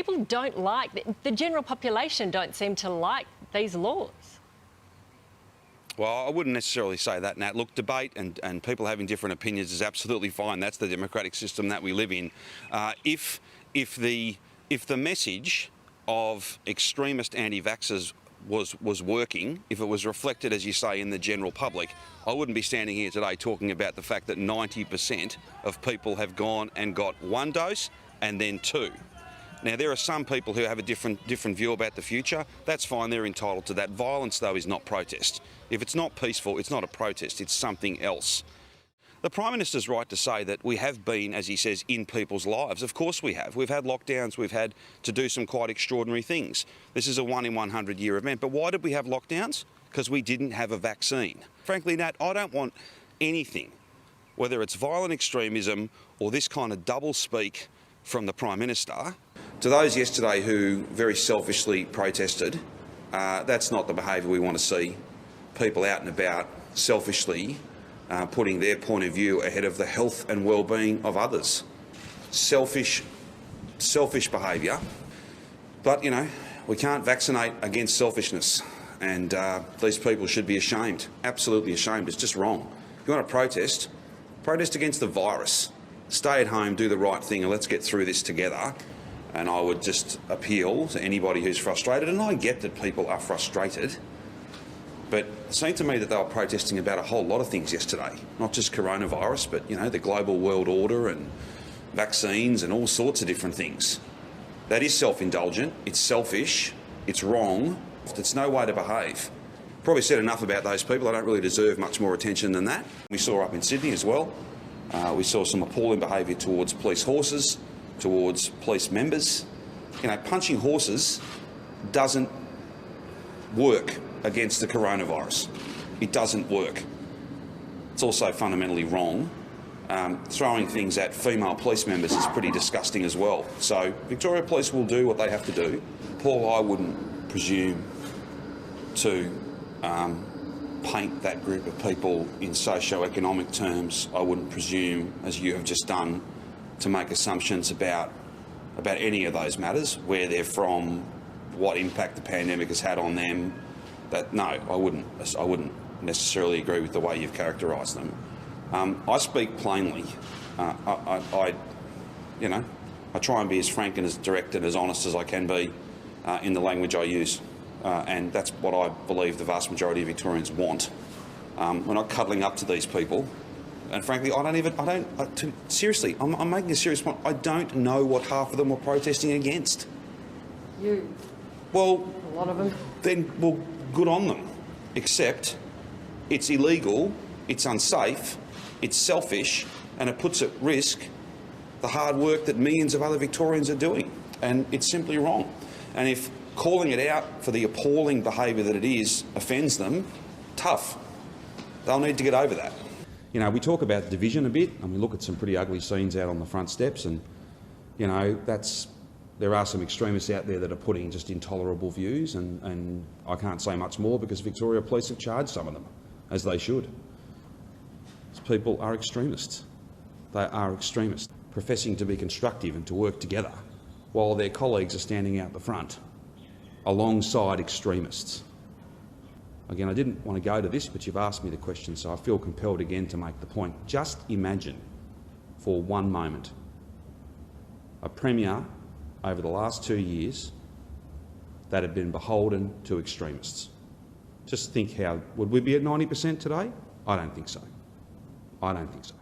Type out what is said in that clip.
people don't like, the general population don't seem to like these laws. Well, I wouldn't necessarily say that, Nat. Look, debate and people having different opinions is absolutely fine. That's the democratic system that we live in. If the message of extremist anti-vaxxers was working, if it was reflected, as you say, in the general public, I wouldn't be standing here today talking about the fact that 90% of people have gone and got one dose and then two. Now, there are some people who have a different view about the future. That's fine, they're entitled to that. Violence, though, is not protest. If it's not peaceful, it's not a protest, it's something else. The Prime Minister's right to say that we have been, as he says, in people's lives. Of course we have. We've had lockdowns, we've had to do some quite extraordinary things. This is a 1 in 100 year event. But why did we have lockdowns? Because we didn't have a vaccine. Frankly, Nat, I don't want anything, whether it's violent extremism or this kind of double speak from the Prime Minister. To those yesterday who very selfishly protested, that's not the behaviour we want to see. People out and about selfishly putting their point of view ahead of the health and well-being of others. Selfish behaviour. But, you know, we can't vaccinate against selfishness, and these people should be ashamed, absolutely ashamed. It's just wrong. If you want to protest, protest against the virus. Stay at home, do the right thing, and let's get through this together. And I would just appeal to anybody who's frustrated, and I get that people are frustrated, but it seemed to me that they were protesting about a whole lot of things yesterday, not just coronavirus, but, you know, the global world order and vaccines and all sorts of different things. That is self-indulgent, it's selfish, it's wrong, it's no way to behave. Probably said enough about those people. I don't really deserve much more attention than that. We saw up in Sydney as well. We saw some appalling behaviour towards police horses, towards police members. You know, punching horses doesn't work against the coronavirus. It doesn't work. It's also fundamentally wrong. Throwing things at female police members is pretty disgusting as well. So Victoria Police will do what they have to do. Paul, I wouldn't presume to paint that group of people in socio-economic terms. I wouldn't presume, as you have just done, to make assumptions about any of those matters, where they're from, what impact the pandemic has had on them. No, I wouldn't necessarily agree with the way you've characterised them. I speak plainly. I try and be as frank and as direct and as honest as I can be in the language I use, and that's what I believe the vast majority of Victorians want. We're not cuddling up to these people. And frankly, seriously, I'm making a serious point. I don't know what half of them were protesting against. You? Well, a lot of them. Then, well, good on them. Except it's illegal, it's unsafe, it's selfish, and it puts at risk the hard work that millions of other Victorians are doing. And it's simply wrong. And if calling it out for the appalling behaviour that it is offends them, tough. They'll need to get over that. You know, we talk about division a bit, and we look at some pretty ugly scenes out on the front steps, and, you know, there are some extremists out there that are putting just intolerable views, and I can't say much more because Victoria Police have charged some of them, as they should. These people are extremists. They are extremists, professing to be constructive and to work together, while their colleagues are standing out the front, alongside extremists. Again, I didn't want to go to this, but you've asked me the question, so I feel compelled again to make the point. Just imagine for one moment a Premier over the last 2 years that had been beholden to extremists. Just think would we be at 90% today? I don't think so. I don't think so.